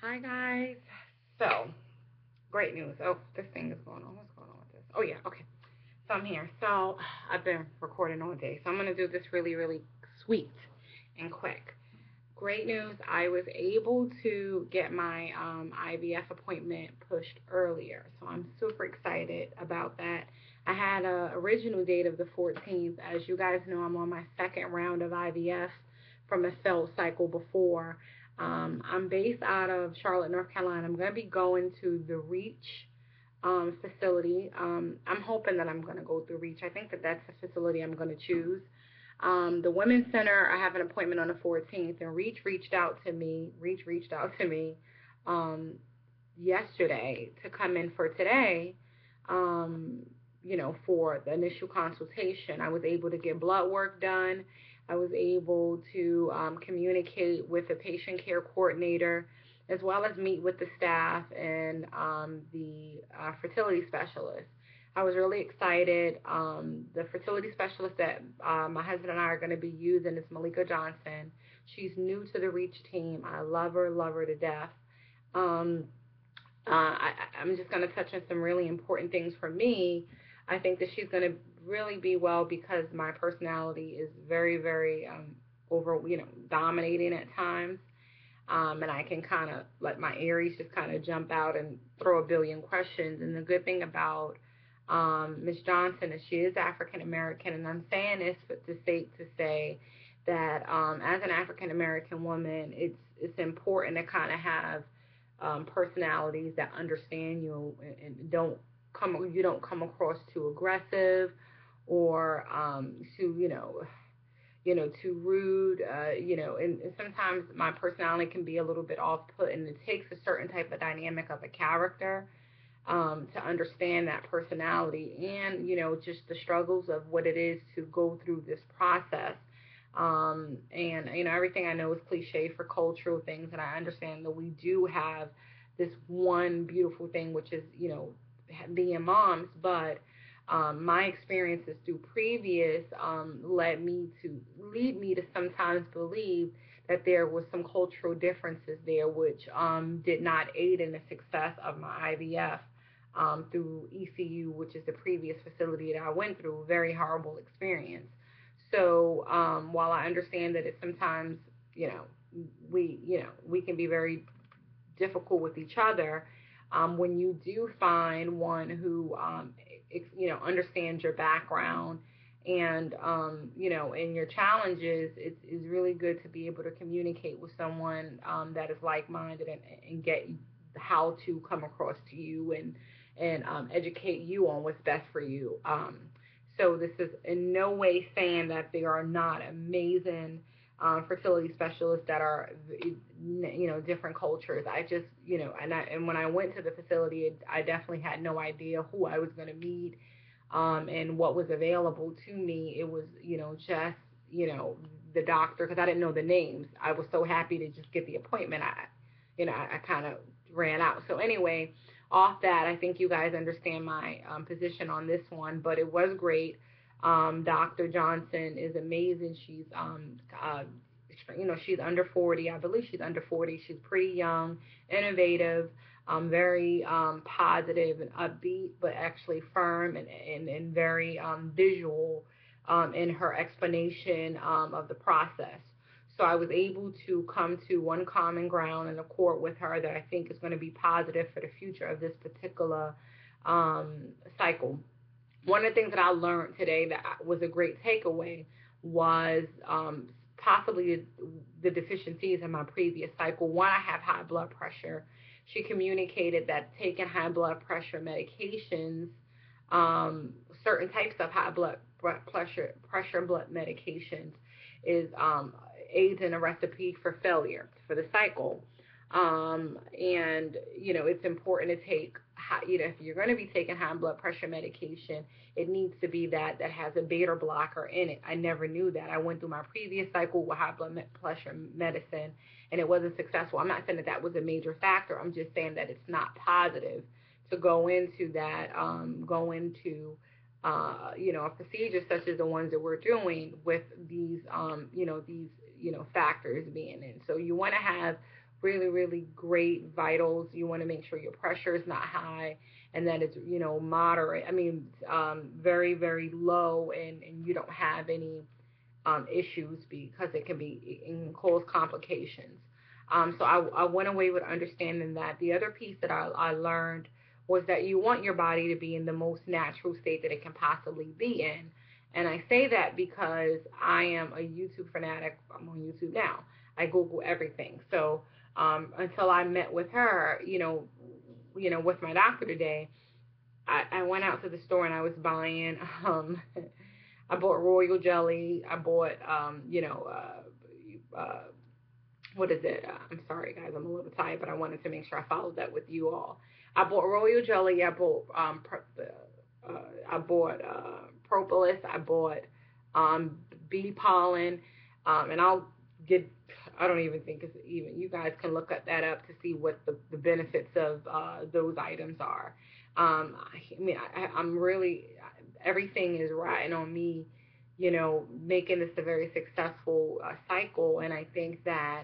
Hi guys. So, great news. Oh, this thing is going on. What's going on with this? Oh yeah, okay. So I'm here. So I've been recording all day. So I'm gonna do this really, really sweet and quick. Great news. I was able to get my IVF appointment pushed earlier. So I'm super excited about that. I had a original date of the 14th. As you guys know, I'm on my second round of IVF from a failed cycle before. I'm based out of Charlotte, North Carolina. I'm going to be going to the Reach facility. I'm hoping that I'm going to go through Reach. I think that that's the facility I'm going to choose. The Women's Center, I have an appointment on the 14th, and Reach reached out to me. Reach reached out to me um, yesterday to come in for today. Um, for the initial consultation, I was able to get blood work done. I was able to communicate with the patient care coordinator, as well as meet with the staff and the fertility specialist. I was really excited. The fertility specialist that my husband and I are going to be using is Malika Johnson. She's new to the Reach team. I love her to death. Um, I'm just going to touch on some really important things for me. I think that she's going to really be well because my personality is very, very dominating at times. And I can kind of let my Aries just kind of jump out and throw a billion questions. And the good thing about Miss Johnson is she is African American, and I'm saying this to say that as an African American woman, it's important to kind of have personalities that understand you and don't come across too aggressive or too rude, and sometimes my personality can be a little bit off put, and it takes a certain type of dynamic of a character to understand that personality and, just the struggles of what it is to go through this process. And, everything I know is cliche for cultural things, and I understand that we do have this one beautiful thing, which is, being moms, but my experiences through previous lead me to sometimes believe that there was some cultural differences there, which did not aid in the success of my IVF through ECU, which is the previous facility that I went through. Very horrible experience. So while I understand that it sometimes, you know, we can be very difficult with each other. When you do find one who, understands your background and, and your challenges, it's really good to be able to communicate with someone that is like-minded and get how to come across to you and educate you on what's best for you. So this is in no way saying that they are not amazing fertility specialists that are, different cultures. I just, and when I went to the facility, I definitely had no idea who I was going to meet, and what was available to me. It was, just, the doctor, because I didn't know the names. I was so happy to just get the appointment. I kind of ran out. So anyway, off that, I think you guys understand my position on this one, but it was great. Dr. Johnson is amazing. She's under 40. I believe she's under 40. She's pretty young, innovative, very positive and upbeat, but actually firm and very visual in her explanation of the process. So I was able to come to one common ground and accord with her that I think is going to be positive for the future of this particular cycle. One of the things that I learned today that was a great takeaway was possibly the deficiencies in my previous cycle. One, I have high blood pressure. She communicated that taking high blood pressure medications, certain types of high blood pressure blood medications, is aids in a recipe for failure for the cycle. And it's important to take if you're going to be taking high blood pressure medication, it needs to be that has a beta blocker in it. I never knew that. I went through my previous cycle with high blood pressure medicine, and it wasn't successful. I'm not saying that that was a major factor. I'm just saying that it's not positive to go into that, go into a procedure such as the ones that we're doing with these, these factors being in. So you want to have really, really great vitals. You want to make sure your pressure is not high and that it's, moderate. I mean, very, very low, and you don't have any issues, because it can cause complications. So I went away with understanding that. The other piece that I learned was that you want your body to be in the most natural state that it can possibly be in. And I say that because I am a YouTube fanatic. I'm on YouTube now. I Google everything. So until I met with her, with my doctor today, I went out to the store and I was buying. I bought royal jelly. I bought, what is it? I'm sorry, guys. I'm a little tired, but I wanted to make sure I followed that with you all. I bought royal jelly. I bought propolis. I bought bee pollen, and I don't even think it's even. You guys can look that up to see what the benefits of those items are. I'm really, everything is riding on me, making this a very successful cycle. And I think that,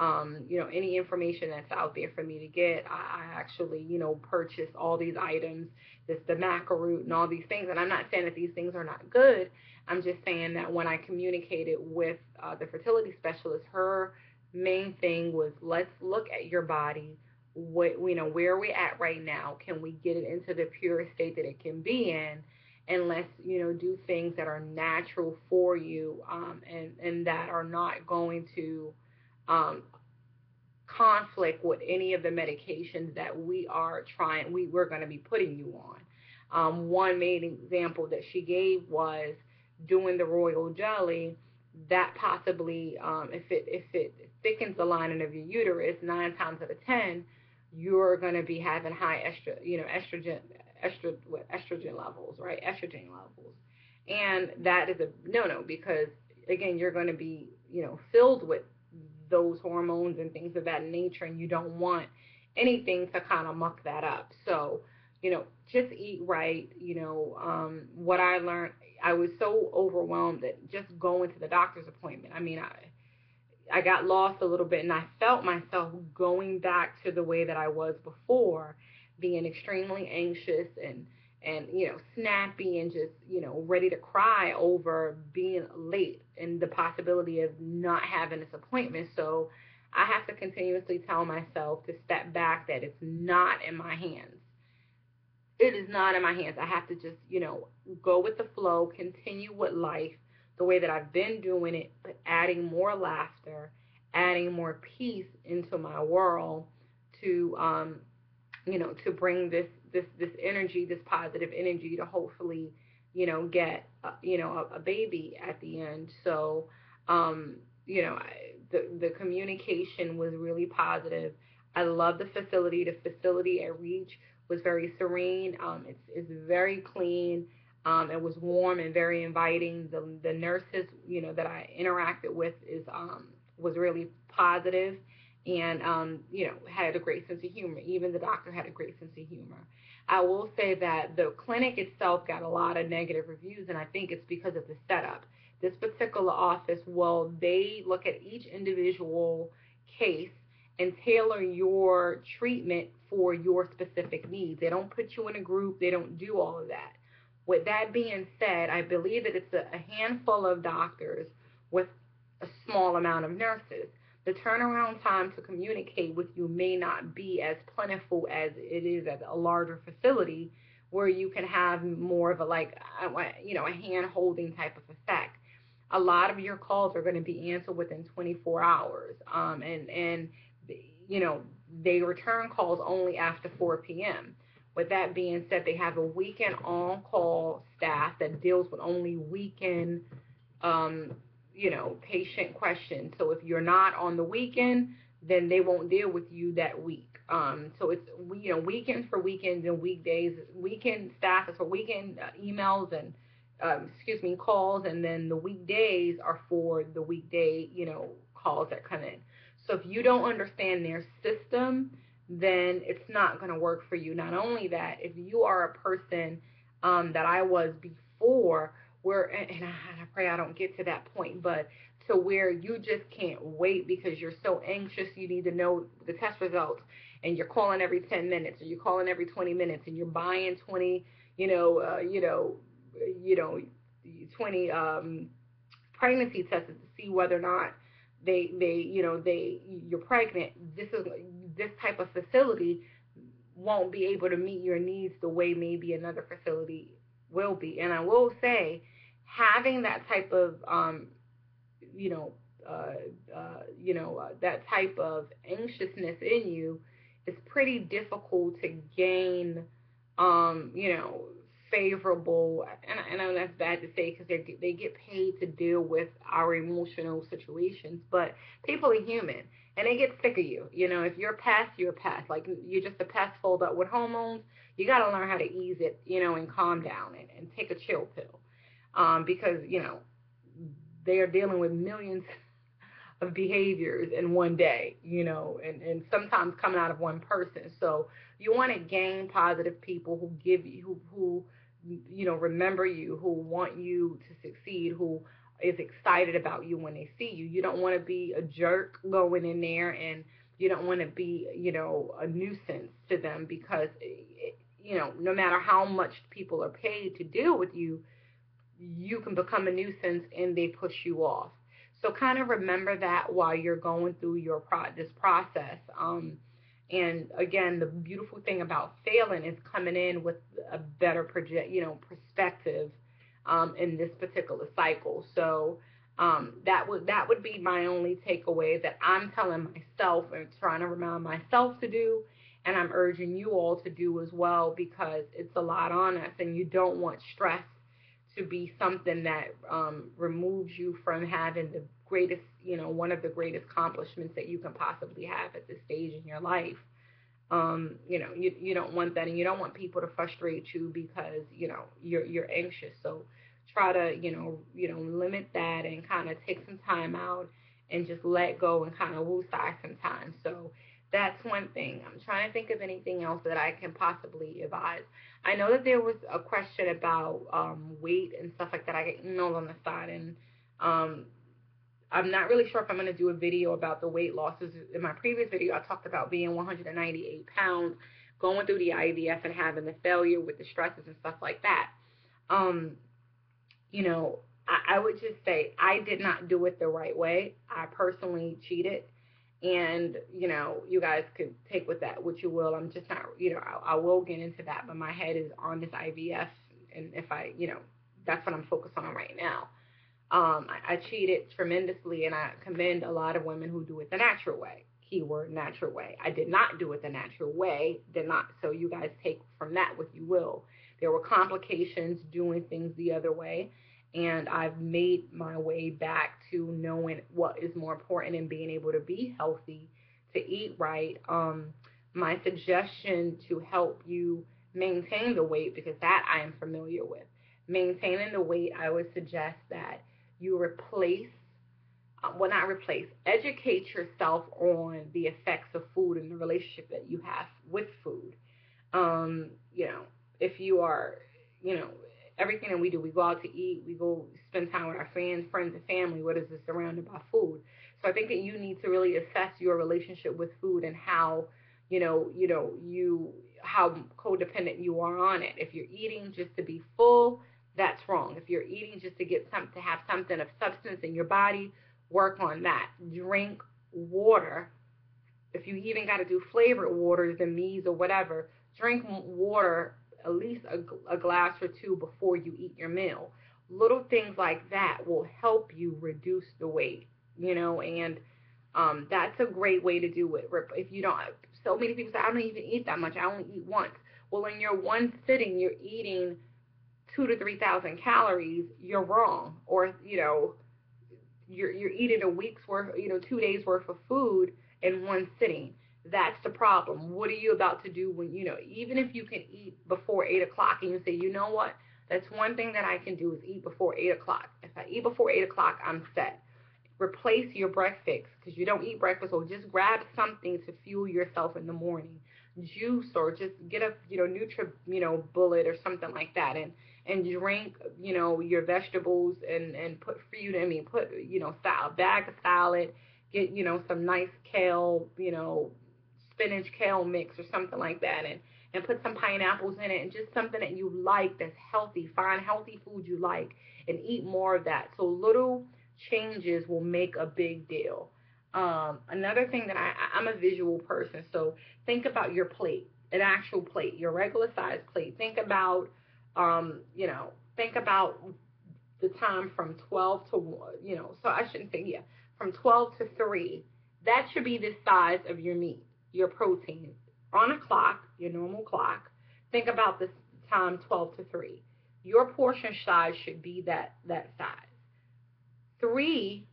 any information that's out there for me to get, I actually, purchase all these items, the maca root and all these things. And I'm not saying that these things are not good. I'm just saying that when I communicated with the fertility specialist, her main thing was, let's look at your body. Where are we at right now? Can we get it into the purest state that it can be in? And let's, do things that are natural for you, and that are not going to conflict with any of the medications that we're going to be putting you on. One main example that she gave was doing the royal jelly. That possibly, if it thickens the lining of your uterus, 9 times out of 10, you're going to be having high estrogen levels, right? Estrogen levels. And that is a no-no, because again, you're going to be, filled with those hormones and things of that nature, and you don't want anything to kind of muck that up. So, just eat right. What I learned, I was so overwhelmed that just going to the doctor's appointment, I mean, I got lost a little bit, and I felt myself going back to the way that I was before, being extremely anxious and snappy, and just, ready to cry over being late and the possibility of not having this appointment. So I have to continuously tell myself to step back, that it's not in my hands. It is not in my hands. I have to just, go with the flow, continue with life the way that I've been doing it, but adding more laughter, adding more peace into my world to, to bring this energy, this positive energy, to hopefully, get, a baby at the end. So, the communication was really positive. I love the facility. The facility at Reach was very serene. It's very clean. It was warm and very inviting. The nurses, that I interacted with was really positive, and had a great sense of humor. Even the doctor had a great sense of humor. I will say that the clinic itself got a lot of negative reviews, and I think it's because of the setup. This particular office, well, they look at each individual case and tailor your treatment for your specific needs. They don't put you in a group. They don't do all of that. With that being said, I believe that it's a handful of doctors with a small amount of nurses. The turnaround time to communicate with you may not be as plentiful as it is at a larger facility, where you can have more of a hand-holding type of effect. A lot of your calls are going to be answered within 24 hours, and they return calls only after 4 p.m. With that being said, they have a weekend on-call staff that deals with only weekend, patient questions. So if you're not on the weekend, then they won't deal with you that week. So it's, weekends for weekends, and weekdays. Weekend staff is for weekend emails and, calls, and then the weekdays are for the weekday, calls that come in. So if you don't understand their system, then it's not going to work for you. Not only that, if you are a person that I was before, and I pray I don't get to that point, but to where you just can't wait because you're so anxious. You need to know the test results, and you're calling every 10 minutes, or you're calling every 20 minutes, and you're buying 20, you know, you know, 20 pregnancy tests to see whether or not you're pregnant. This type of facility won't be able to meet your needs the way maybe another facility will be. And I will say, having that type of you know, that type of anxiousness in you is pretty difficult to gain, favorable. And I know that's bad to say because they get paid to deal with our emotional situations, but people are human and they get sick of you. You know, if you're a pest, you're a pest. Like, you're just a pest fold up with hormones. You got to learn how to ease it, and calm down and take a chill pill, because they are dealing with millions of behaviors in one day, and sometimes coming out of one person. So you want to gain positive people who give you, who remember you, who want you to succeed, who is excited about you when they see you. You don't want to be a jerk going in there, and you don't want to be, a nuisance to them, because, no matter how much people are paid to deal with you, you can become a nuisance and they push you off. So kind of remember that while you're going through this process. And again, the beautiful thing about failing is coming in with a better perspective in this particular cycle. So that would be my only takeaway that I'm telling myself and trying to remind myself to do, and I'm urging you all to do as well, because it's a lot on us, and you don't want stress to be something that removes you from having the greatest, one of the greatest accomplishments that you can possibly have at this stage in your life. You don't want that, and you don't want people to frustrate you because you're anxious. So try to limit that and kind of take some time out and just let go and kind of woosah sometimes. So that's one thing. I'm trying to think of anything else that I can possibly advise. I know that there was a question about weight and stuff like that. I get emailed on the side, and I'm not really sure if I'm going to do a video about the weight losses. In my previous video, I talked about being 198 pounds, going through the IVF and having the failure with the stresses and stuff like that. I would just say I did not do it the right way. I personally cheated. And, you guys could take with that what you will. I'm just not, I will get into that, but my head is on this IVF. And if that's what I'm focused on right now. I cheated tremendously, and I commend a lot of women who do it the natural way. Keyword natural way. I did not do it the natural way. Did not. So you guys take from that what you will. There were complications doing things the other way. And I've made my way back to knowing what is more important and being able to be healthy, to eat right. My suggestion to help you maintain the weight, because that I am familiar with, maintaining the weight, I would suggest that you educate yourself on the effects of food and the relationship that you have with food. If you are, everything that we do, we go out to eat, we go spend time with our friends and family. What is it surrounded by food? So I think that you need to really assess your relationship with food and how, how codependent you are on it. If you're eating just to be full, that's wrong. If you're eating just to to have something of substance in your body, work on that. Drink water. If you even got to do flavored waters, the Mees or whatever, drink water, at least a glass or two before you eat your meal. Little things like that will help you reduce the weight, and that's a great way to do it. If you don't, so many people say, I don't even eat that much. I only eat once. Well, in your one sitting, you're eating 2,000 to 3,000 calories. You're wrong. Or, you're eating a week's worth, 2 days worth of food in one sitting. That's the problem. What are you about to do when, even if you can eat before 8 o'clock and you say, you know what, that's one thing that I can do is eat before 8 o'clock. If I eat before 8 o'clock, I'm set. Replace your breakfast, because you don't eat breakfast, or just grab something to fuel yourself in the morning. Juice, or just get a, Bullet or something like that, and and drink, your vegetables and put fruit. I mean, put, a bag of salad, get, some nice kale, spinach kale mix or something like that, and put some pineapples in it, and just something that you like that's healthy. Find healthy food you like and eat more of that. So little changes will make a big deal. Another thing that I'm a visual person, so think about your plate, an actual plate, your regular size plate. Think about the time from 12 to 1, so I shouldn't say, yeah, from 12 to 3. That should be the size of your meat, your protein. On a clock, your normal clock, think about the time 12 to 3. Your portion size should be that size. 3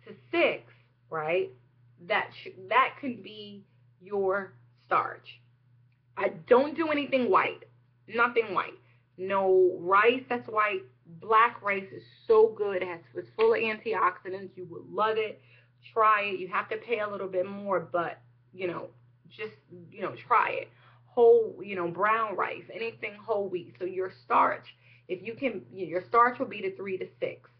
to 6, right? That could be your starch. I don't do anything white. Nothing white. No rice that's white. Black rice is so good. It's full of antioxidants. You would love it. Try it. You have to pay a little bit more, but just try it. Whole, brown rice, anything whole wheat. So your starch, if you can, your starch will be the 3 to 6.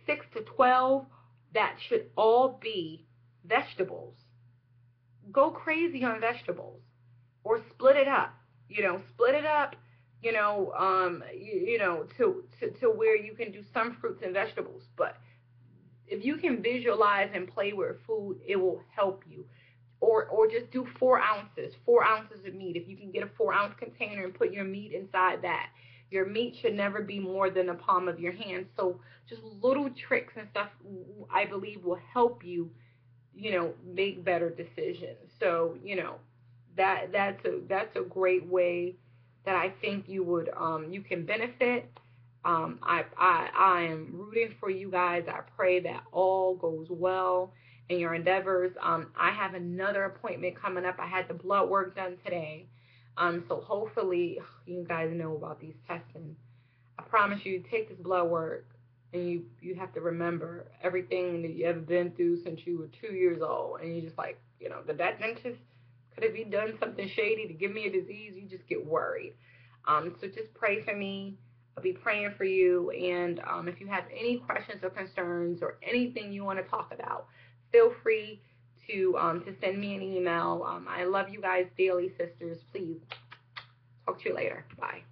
6 to 12, that should all be vegetables. Go crazy on vegetables, or split it up. Split it up. To where you can do some fruits and vegetables. But if you can visualize and play with food, it will help you. Or just do 4 ounces, 4 ounces of meat. If you can get a 4-ounce container and put your meat inside that. Your meat should never be more than the palm of your hand. So just little tricks and stuff, I believe, will help you, make better decisions. So, that's a great way that I think you can benefit. I am rooting for you guys. I pray that all goes well in your endeavors. I have another appointment coming up. I had the blood work done today. So hopefully you guys know about these testing. I promise you, take this blood work, and you have to remember everything that you have been through since you were 2 years old, and you just like, did that dentist, could have he done something shady to give me a disease? You just get worried. So just pray for me. I'll be praying for you, and if you have any questions or concerns or anything you want to talk about, feel free to send me an email. I love you guys dearly, sisters. Please talk to you later. Bye.